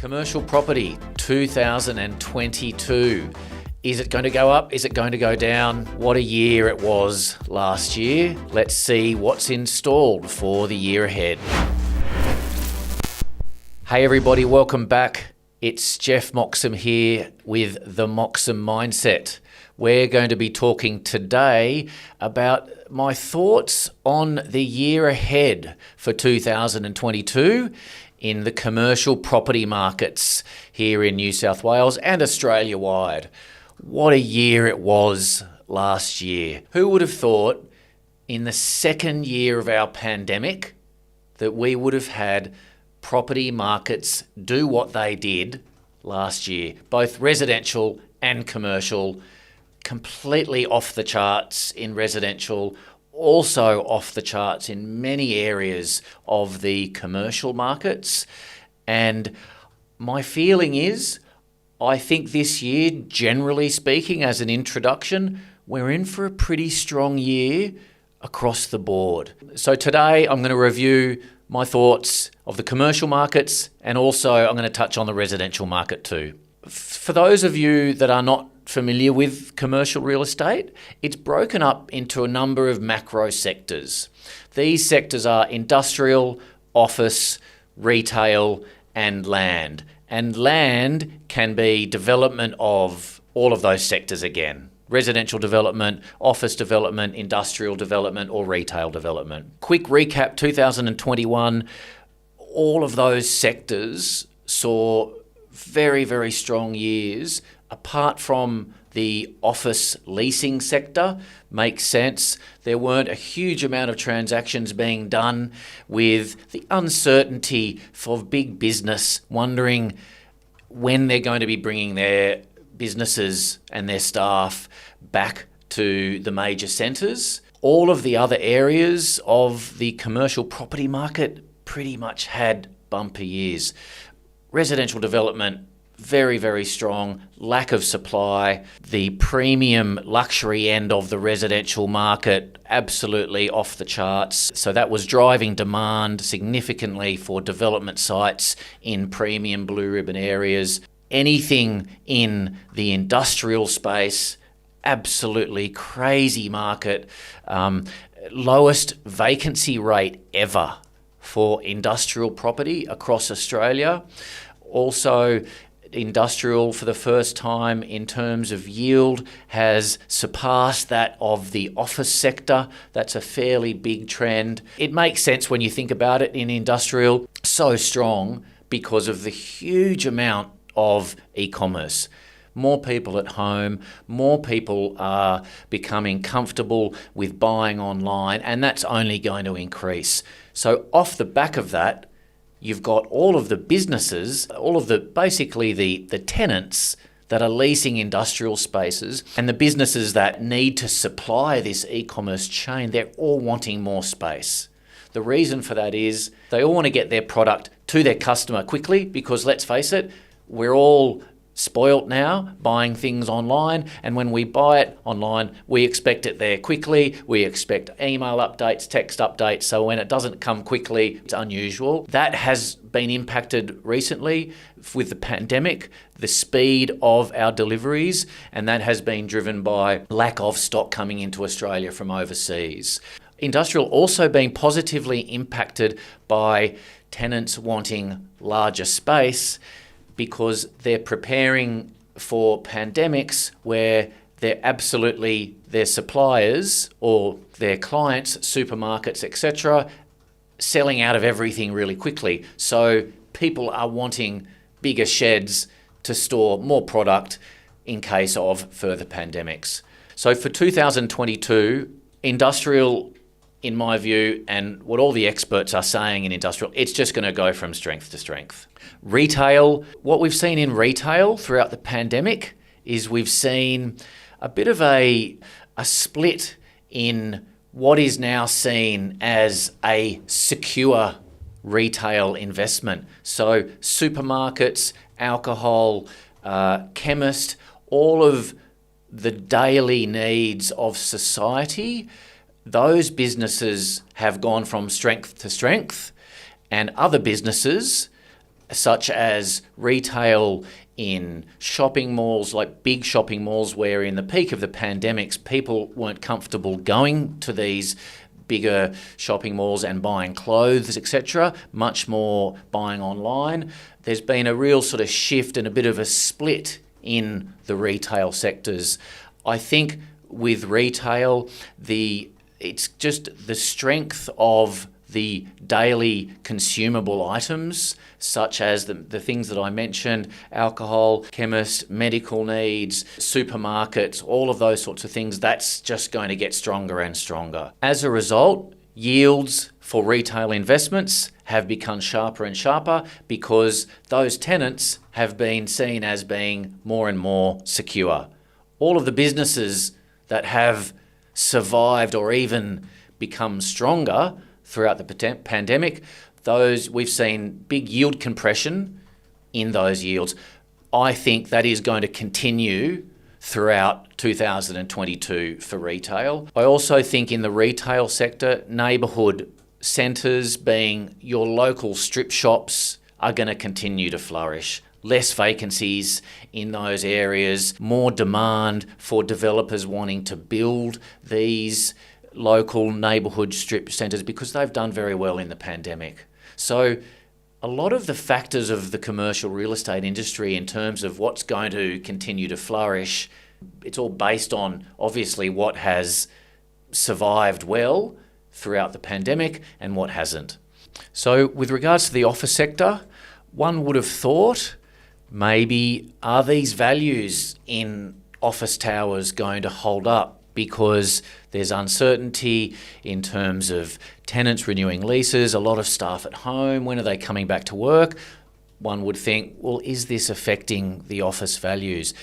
Commercial property 2022. Is it going to go up? Is it going to go down? What a year it was last year. Let's see what's installed for the year ahead. Hey everybody, welcome back. It's Jeff Moxham here with the Moxham Mindset. We're going to be talking today about my thoughts on the year ahead for 2022 in the commercial property markets here in New South Wales and Australia-wide. What a year it was last year. Who would have thought in the second year of our pandemic that we would have had property markets do what they did last year, both residential and commercial, completely off the charts in residential, also off the charts in many areas of the commercial markets. And my feeling is, I think this year, generally speaking, as an introduction, we're in for a pretty strong year across the board. So today I'm going to review my thoughts of the commercial markets, and also I'm going to touch on the residential market too. For those of you that are not familiar with commercial real estate, it's broken up into a number of macro sectors. These sectors are industrial, office, retail, and land. And land can be development of all of those sectors again. Residential development, office development, industrial development, or retail development. Quick recap, 2021, all of those sectors saw very, very strong years. Apart from the office leasing sector, makes sense. There weren't a huge amount of transactions being done with the uncertainty for big business, wondering when they're going to be bringing their businesses and their staff back to the major centres. All of the other areas of the commercial property market pretty much had bumper years. Residential development, very, very strong, lack of supply. The premium luxury end of the residential market, absolutely off the charts. So that was driving demand significantly for development sites in premium blue ribbon areas. Anything in the industrial space, absolutely crazy market. Lowest vacancy rate ever for industrial property across Australia. Also, industrial for the first time in terms of yield has surpassed that of the office sector. That's a fairly big trend. It makes sense when you think about it in industrial. So strong because of the huge amount of e-commerce. More people at home, more people are becoming comfortable with buying online, and that's only going to increase. So off the back of that, you've got all of the businesses, all of the tenants that are leasing industrial spaces, and the businesses that need to supply this e-commerce chain, they're all wanting more space. The reason for that is they all want to get their product to their customer quickly because, let's face it, we're all spoilt now buying things online, and when we buy it online, we expect it there quickly. We expect email updates, text updates, so when it doesn't come quickly, it's unusual. That has been impacted recently with the pandemic, the speed of our deliveries, and that has been driven by lack of stock coming into Australia from overseas. Industrial also being positively impacted by tenants wanting larger space, because they're preparing for pandemics where their suppliers or their clients, supermarkets, etc., selling out of everything really quickly. So people are wanting bigger sheds to store more product in case of further pandemics. So for 2022, industrial, in my view, and what all the experts are saying in industrial, it's just going to go from strength to strength. Retail, what we've seen in retail throughout the pandemic is we've seen a bit of a split in what is now seen as a secure retail investment. So supermarkets, alcohol, chemist, all of the daily needs of society, those businesses have gone from strength to strength, and other businesses such as retail in shopping malls, like big shopping malls, where in the peak of the pandemics, people weren't comfortable going to these bigger shopping malls and buying clothes, etc., much more buying online. There's been a real sort of shift and a bit of a split in the retail sectors. I think with retail, it's just the strength of the daily consumable items, such as the things that I mentioned: alcohol, chemists, medical needs, supermarkets, all of those sorts of things. That's just going to get stronger and stronger. As a result, yields for retail investments have become sharper and sharper because those tenants have been seen as being more and more secure. All of the businesses that have survived or even become stronger throughout the pandemic, we've seen big yield compression in those yields. I think that is going to continue throughout 2022 for retail. I also think in the retail sector, neighbourhood centres, being your local strip shops, are going to continue to flourish. Less vacancies in those areas, more demand for developers wanting to build these local neighbourhood strip centres because they've done very well in the pandemic. So a lot of the factors of the commercial real estate industry in terms of what's going to continue to flourish, it's all based on obviously what has survived well throughout the pandemic and what hasn't. So with regards to the office sector, one would have thought maybe are these values in office towers going to hold up, because there's uncertainty in terms of tenants renewing leases, a lot of staff at home, when are they coming back to work? One would think, well, is this affecting the office values?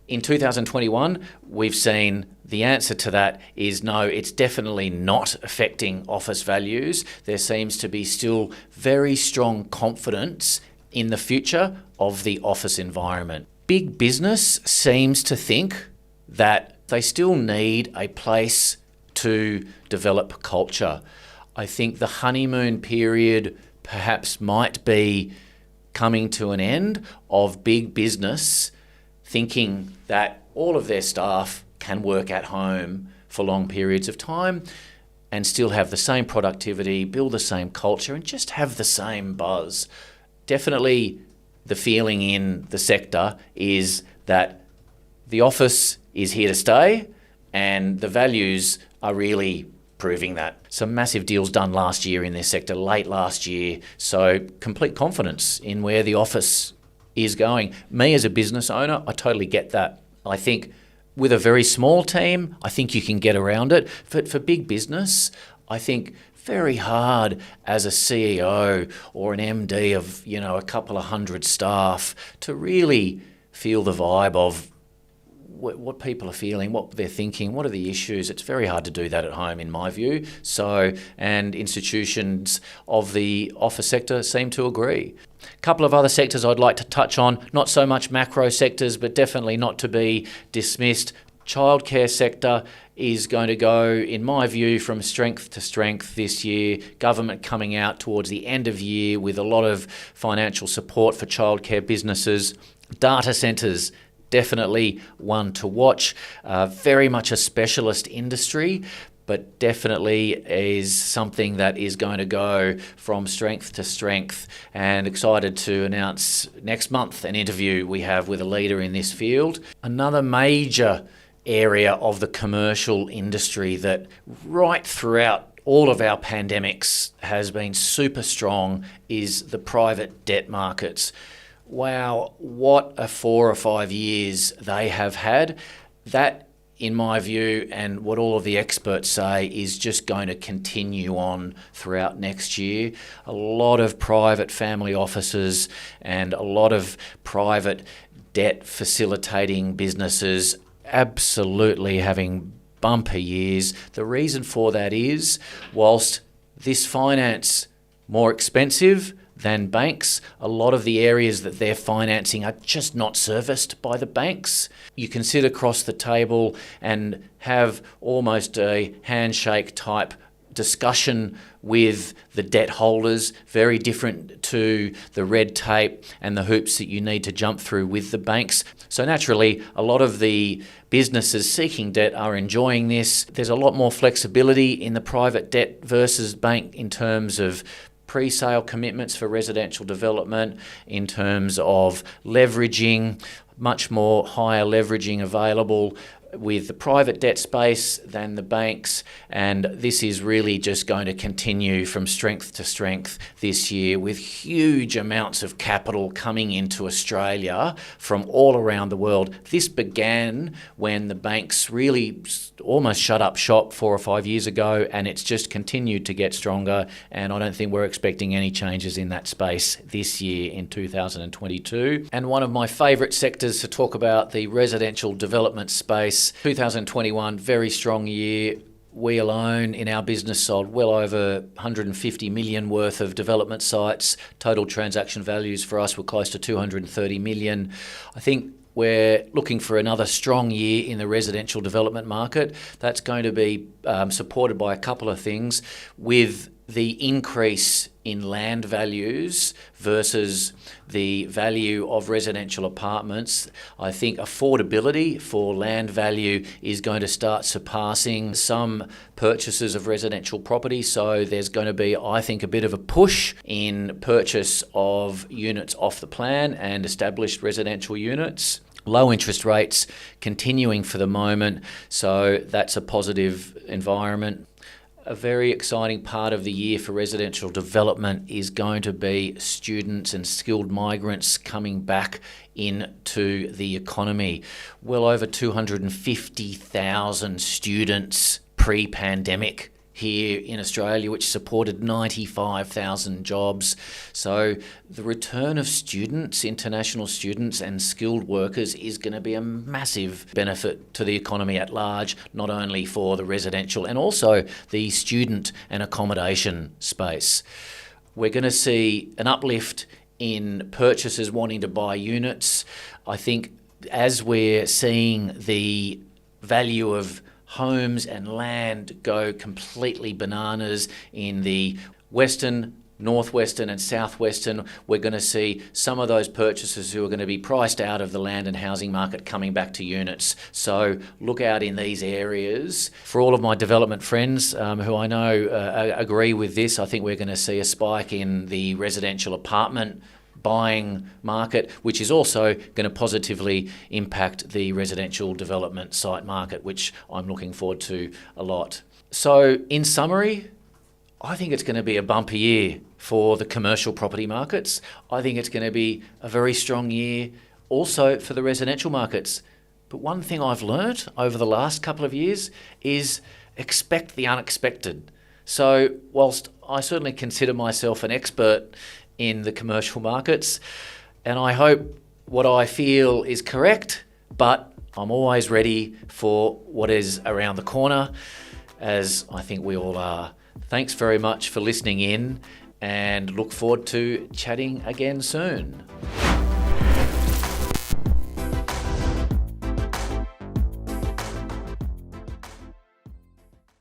In 2021, we've seen the answer to that is no, it's definitely not affecting office values. There seems to be still very strong confidence in the future of the office environment. Big business seems to think that they still need a place to develop culture. I think the honeymoon period perhaps might be coming to an end of big business thinking that all of their staff can work at home for long periods of time and still have the same productivity, build the same culture, and just have the same buzz. Definitely the feeling in the sector is that the office is here to stay, and the values are really proving that. Some massive deals done last year in this sector, late last year, so complete confidence in where the office is going. Me as a business owner, I totally get that. I think with a very small team, I think you can get around it. For big business, I think very hard as a CEO or an MD of, a couple of hundred staff to really feel the vibe of what people are feeling, what they're thinking, what are the issues. It's very hard to do that at home, in my view. So, and institutions of the office sector seem to agree. A couple of other sectors I'd like to touch on, not so much macro sectors, but definitely not to be dismissed. Childcare sector is going to go, in my view, from strength to strength this year. Government coming out towards the end of year with a lot of financial support for childcare businesses. Data centres, definitely one to watch. Very much a specialist industry, but definitely is something that is going to go from strength to strength, and excited to announce next month an interview we have with a leader in this field. Another major area of the commercial industry that right throughout all of our pandemics has been super strong is the private debt markets. Wow, what a 4 or 5 years they have had. That, in my view, and what all of the experts say, is just going to continue on throughout next year. A lot of private family offices and a lot of private debt facilitating businesses absolutely having bumper years. The reason for that is, whilst this finance more expensive than banks, a lot of the areas that they're financing are just not serviced by the banks. You can sit across the table and have almost a handshake type discussion with the debt holders, very different to the red tape and the hoops that you need to jump through with the banks. So naturally, a lot of the businesses seeking debt are enjoying this. There's a lot more flexibility in the private debt versus bank in terms of pre-sale commitments for residential development, in terms of leveraging, much more higher leveraging available with the private debt space than the banks, and this is really just going to continue from strength to strength this year, with huge amounts of capital coming into Australia from all around the world. This began when the banks really almost shut up shop 4 or 5 years ago, and it's just continued to get stronger, and I don't think we're expecting any changes in that space this year in 2022. And one of my favourite sectors to talk about, the residential development space. 2021, very strong year. We alone in our business sold well over 150 million worth of development sites. Total transaction values for us were close to 230 million. I think we're looking for another strong year in the residential development market. That's going to be supported by a couple of things, with the increase in land values versus the value of residential apartments. I think affordability for land value is going to start surpassing some purchases of residential property. So there's going to be, I think, a bit of a push in purchase of units off the plan and established residential units. Low interest rates continuing for the moment, so that's a positive environment. A very exciting part of the year for residential development is going to be students and skilled migrants coming back into the economy. Well over 250,000 students pre-pandemic here in Australia, which supported 95,000 jobs. So the return of students, international students and skilled workers, is going to be a massive benefit to the economy at large, not only for the residential and also the student and accommodation space. We're going to see an uplift in purchasers wanting to buy units. I think as we're seeing the value of homes and land go completely bananas in the western, northwestern and southwestern, we're going to see some of those purchasers who are going to be priced out of the land and housing market coming back to units. So look out in these areas. For all of my development friends who I know agree with this, I think we're going to see a spike in the residential apartment buying market, which is also going to positively impact the residential development site market, which I'm looking forward to a lot. So in summary, I think it's going to be a bumper year for the commercial property markets. I think it's going to be a very strong year also for the residential markets. But one thing I've learnt over the last couple of years is expect the unexpected. So whilst I certainly consider myself an expert in the commercial markets, and I hope what I feel is correct, but I'm always ready for what is around the corner, as I think we all are. Thanks very much for listening in, and look forward to chatting again soon.